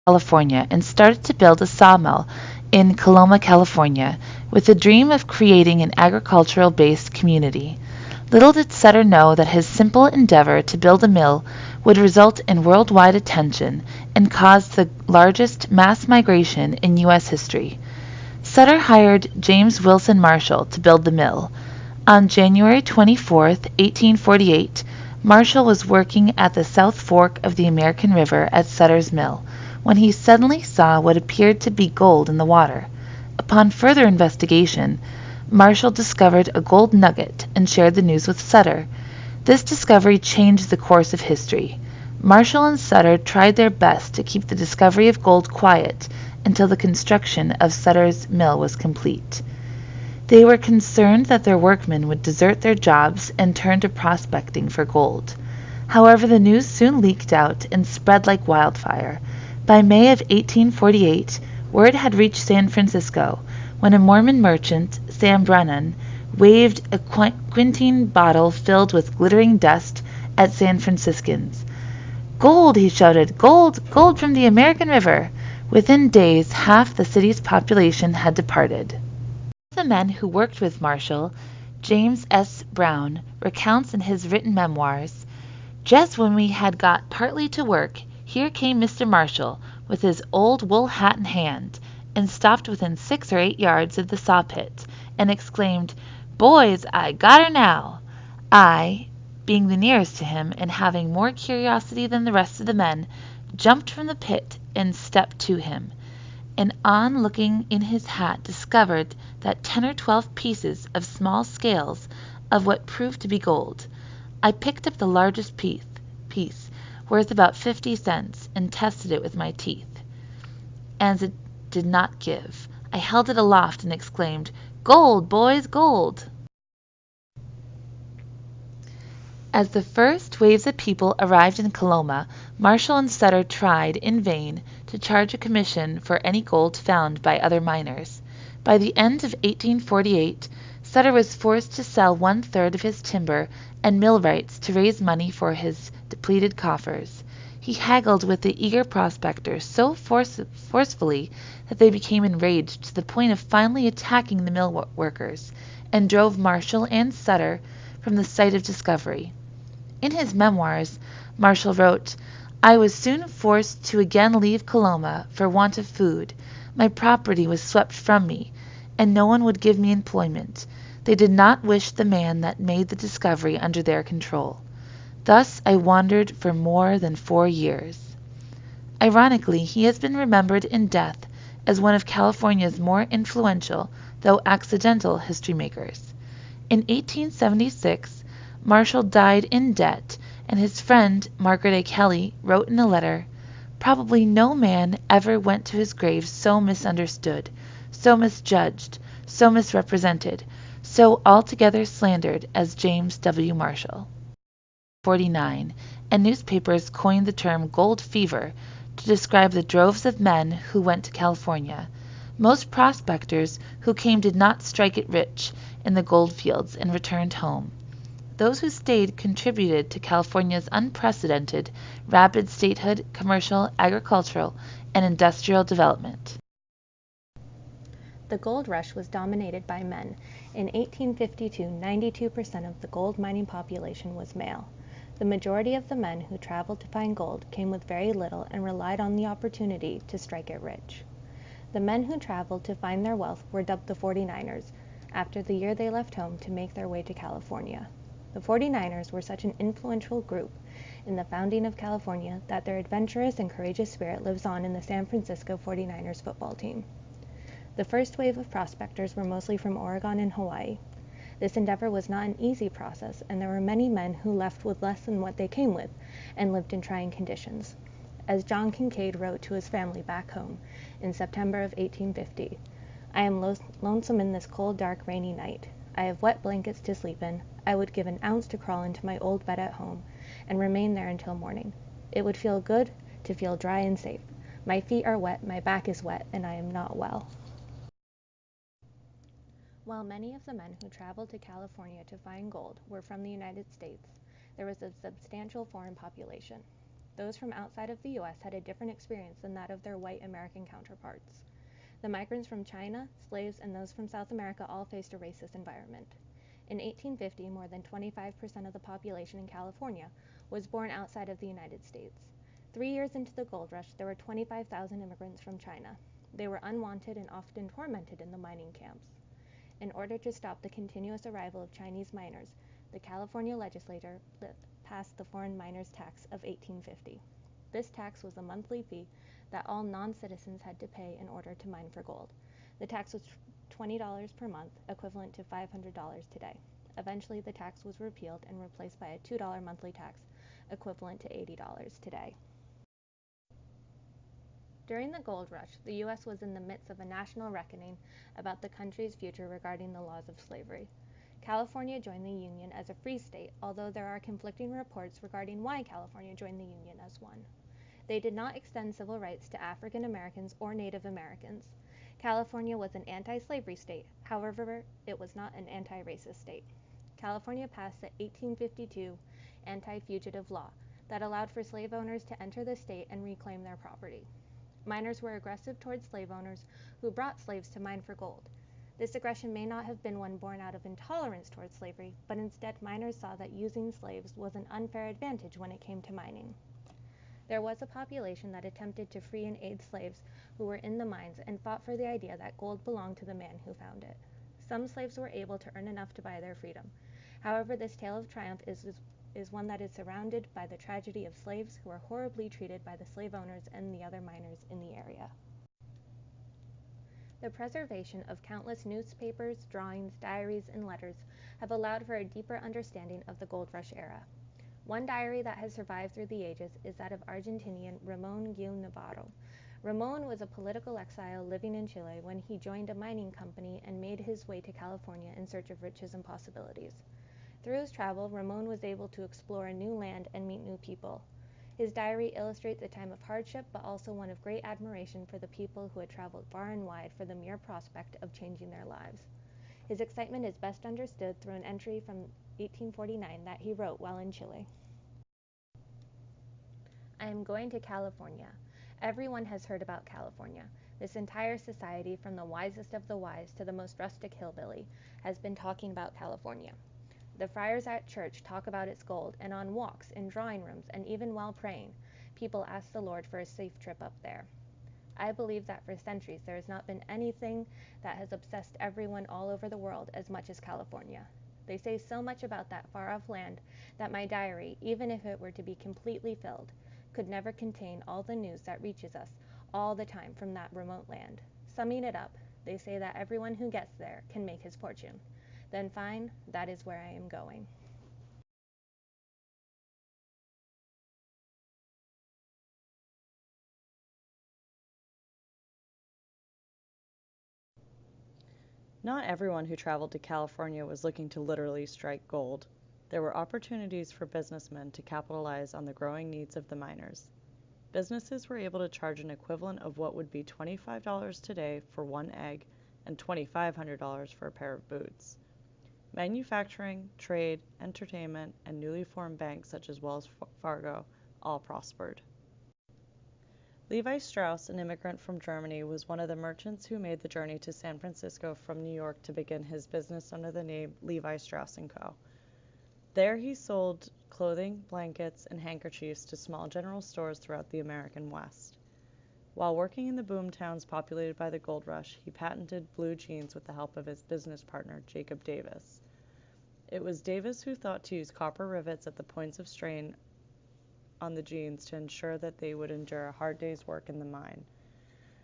California and started to build a sawmill in Coloma, California, with the dream of creating an agricultural-based community. Little did Sutter know that his simple endeavor to build a mill would result in worldwide attention and cause the largest mass migration in U.S. history. Sutter hired James Wilson Marshall to build the mill. On January 24, 1848, Marshall was working at the South Fork of the American River at Sutter's mill, when he suddenly saw what appeared to be gold in the water. Upon further investigation, Marshall discovered a gold nugget and shared the news with Sutter. This discovery changed the course of history. Marshall and Sutter tried their best to keep the discovery of gold quiet until the construction of Sutter's mill was complete. They were concerned that their workmen would desert their jobs and turn to prospecting for gold. However, the news soon leaked out and spread like wildfire. By May of 1848, word had reached San Francisco, when a Mormon merchant, Sam Brennan, waved a quinine bottle filled with glittering dust at San Franciscans. "Gold!" he shouted. "Gold! Gold from the American River!" Within days, half the city's population had departed. One of the men who worked with Marshall, James S. Brown, recounts in his written memoirs, "Just when we had got partly to work, here came Mr. Marshall, with his old wool hat in hand, and stopped within 6 or 8 yards of the saw pit, and exclaimed, 'Boys, I got her now!' I, being the nearest to him, and having more curiosity than the rest of the men, jumped from the pit and stepped to him, and on looking in his hat discovered that 10 or 12 pieces of small scales of what proved to be gold. I picked up the largest piece, worth about 50 cents, and tested it with my teeth. As it did not give, I held it aloft and exclaimed, 'Gold, boys, gold!'" As the first waves of people arrived in Coloma, Marshall and Sutter tried, in vain, to charge a commission for any gold found by other miners. By the end of 1848, Sutter was forced to sell 1/3 of his timber and mill rights to raise money for his depleted coffers. He haggled with the eager prospectors so forcefully that they became enraged to the point of finally attacking the mill workers, and drove Marshall and Sutter from the site of discovery. In his memoirs, Marshall wrote, "I was soon forced to again leave Coloma for want of food. My property was swept from me, and no one would give me employment. They did not wish the man that made the discovery under their control. Thus I wandered for more than 4 years." Ironically, he has been remembered in death as one of California's more influential, though accidental, history makers. In 1876, Marshall died in debt, and his friend, Margaret A. Kelly, wrote in a letter, "Probably no man ever went to his grave so misunderstood, so misjudged, so misrepresented, so altogether slandered as James W. Marshall." 1949, and newspapers coined the term "gold fever" to describe the droves of men who went to California. Most prospectors who came did not strike it rich in the gold fields and returned home. Those who stayed contributed to California's unprecedented, rapid statehood, commercial, agricultural, and industrial development. The gold rush was dominated by men. In 1852, 92% of the gold mining population was male. The majority of the men who traveled to find gold came with very little and relied on the opportunity to strike it rich. The men who traveled to find their wealth were dubbed the 49ers, after the year they left home to make their way to California. The 49ers were such an influential group in the founding of California that their adventurous and courageous spirit lives on in the San Francisco 49ers football team. The first wave of prospectors were mostly from Oregon and Hawaii. This endeavor was not an easy process, and there were many men who left with less than what they came with and lived in trying conditions. As John Kincaid wrote to his family back home in September of 1850, "I am lonesome in this cold, dark, rainy night. I have wet blankets to sleep in. I would give an ounce to crawl into my old bed at home and remain there until morning. It would feel good to feel dry and safe. My feet are wet, my back is wet, and I am not well." While many of the men who traveled to California to find gold were from the United States, there was a substantial foreign population. Those from outside of the U.S. had a different experience than that of their white American counterparts. The migrants from China, slaves, and those from South America all faced a racist environment. In 1850, more than 25% of the population in California was born outside of the United States. 3 years into the gold rush, there were 25,000 immigrants from China. They were unwanted and often tormented in the mining camps. In order to stop the continuous arrival of Chinese miners, the California legislature passed the Foreign Miners Tax of 1850. This tax was a monthly fee that all non-citizens had to pay in order to mine for gold. The tax was $20 per month, equivalent to $500 today. Eventually, the tax was repealed and replaced by a $2 monthly tax, equivalent to $80 today. During the gold rush, the U.S. was in the midst of a national reckoning about the country's future regarding the laws of slavery. California joined the Union as a free state, although there are conflicting reports regarding why California joined the Union as one. They did not extend civil rights to African Americans or Native Americans. California was an anti-slavery state, however, it was not an anti-racist state. California passed the 1852 Anti-Fugitive Law that allowed for slave owners to enter the state and reclaim their property. Miners were aggressive towards slave owners who brought slaves to mine for gold. This aggression may not have been one born out of intolerance towards slavery, but instead miners saw that using slaves was an unfair advantage when it came to mining. There was a population that attempted to free and aid slaves who were in the mines and fought for the idea that gold belonged to the man who found it. Some slaves were able to earn enough to buy their freedom. However, this tale of triumph is one that is surrounded by the tragedy of slaves who are horribly treated by the slave owners and the other miners in the area. The preservation of countless newspapers, drawings, diaries, and letters have allowed for a deeper understanding of the gold rush era. One diary that has survived through the ages is that of Argentinian Ramon Gil Navarro. Ramon was a political exile living in Chile when he joined a mining company and made his way to California in search of riches and possibilities. Through his travel, Ramon was able to explore a new land and meet new people. His diary illustrates a time of hardship, but also one of great admiration for the people who had traveled far and wide for the mere prospect of changing their lives. His excitement is best understood through an entry from 1849 that he wrote while in Chile. I am going to California. Everyone has heard about California. This entire society, from the wisest of the wise to the most rustic hillbilly, has been talking about California. The friars at church talk about its gold, and on walks, in drawing rooms, and even while praying, people ask the Lord for a safe trip up there. I believe that for centuries there has not been anything that has obsessed everyone all over the world as much as California. They say so much about that far-off land that my diary, even if it were to be completely filled, could never contain all the news that reaches us all the time from that remote land. Summing it up, they say that everyone who gets there can make his fortune. Then fine, that is where I am going. Not everyone who traveled to California was looking to literally strike gold. There were opportunities for businessmen to capitalize on the growing needs of the miners. Businesses were able to charge an equivalent of what would be $25 today for one egg and $2,500 for a pair of boots. Manufacturing, trade, entertainment, and newly formed banks such as Wells Fargo all prospered. Levi Strauss, an immigrant from Germany, was one of the merchants who made the journey to San Francisco from New York to begin his business under the name Levi Strauss & Co. There he sold clothing, blankets, and handkerchiefs to small general stores throughout the American West. While working in the boom towns populated by the gold rush, he patented blue jeans with the help of his business partner, Jacob Davis. It was Davis who thought to use copper rivets at the points of strain on the jeans to ensure that they would endure a hard day's work in the mine.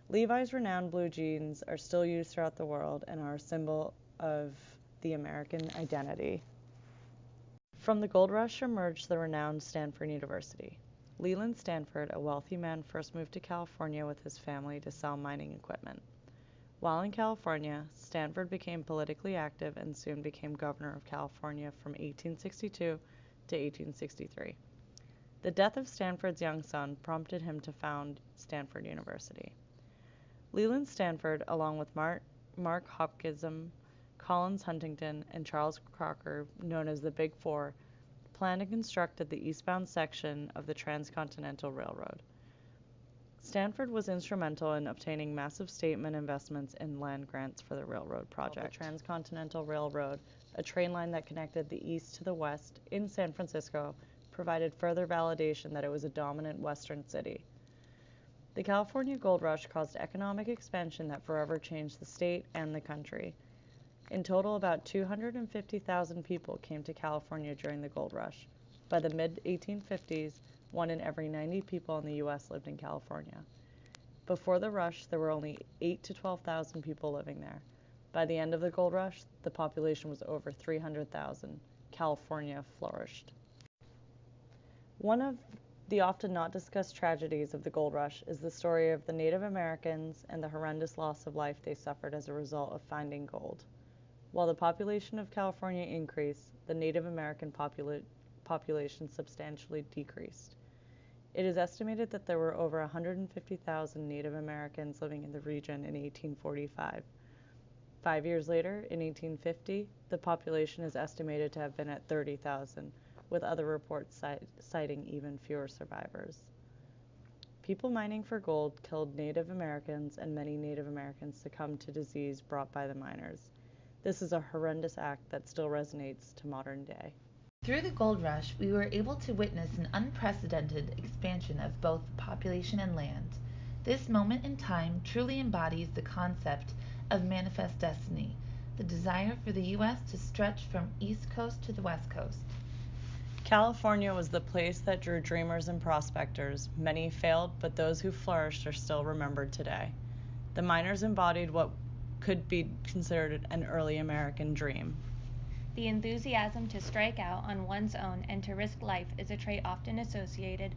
Levi's renowned blue jeans are still used throughout the world and are a symbol of the American identity. From the gold rush emerged the renowned Stanford University. Leland Stanford, a wealthy man, first moved to California with his family to sell mining equipment. While in California, Stanford became politically active and soon became governor of California from 1862 to 1863. The death of Stanford's young son prompted him to found Stanford University. Leland Stanford, along with Mark Hopkism, Collins Huntington, and Charles Crocker, known as the Big Four, planned and constructed the eastbound section of the Transcontinental Railroad. Stanford was instrumental in obtaining massive state investments in land grants for the railroad project. The Transcontinental Railroad, a train line that connected the east to the west in San Francisco, provided further validation that it was a dominant western city. The California Gold Rush caused economic expansion that forever changed the state and the country. In total, about 250,000 people came to California during the Gold Rush. By the mid-1850s, 1 in every 90 people in the U.S. lived in California. Before the rush, there were only 8,000 to 12,000 people living there. By the end of the Gold Rush, the population was over 300,000. California flourished. One of the often not discussed tragedies of the Gold Rush is the story of the Native Americans and the horrendous loss of life they suffered as a result of finding gold. While the population of California increased, the Native American population substantially decreased. It is estimated that there were over 150,000 Native Americans living in the region in 1845. 5 years later, in 1850, the population is estimated to have been at 30,000, with other reports citing even fewer survivors. People mining for gold killed Native Americans, and many Native Americans succumbed to disease brought by the miners. This is a horrendous act that still resonates to modern day. Through the gold rush, we were able to witness an unprecedented expansion of both population and land. This moment in time truly embodies the concept of manifest destiny, the desire for the U.S. to stretch from East Coast to the West Coast. California was the place that drew dreamers and prospectors. Many failed, but those who flourished are still remembered today. The miners embodied what could be considered an early American dream. The enthusiasm to strike out on one's own and to risk life is a trait often associated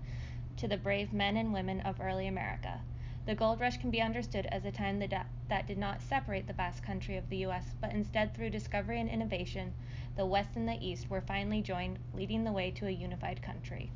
to the brave men and women of early America. The gold rush can be understood as a time that did not separate the vast country of the U.S., but instead through discovery and innovation, the West and the East were finally joined, leading the way to a unified country.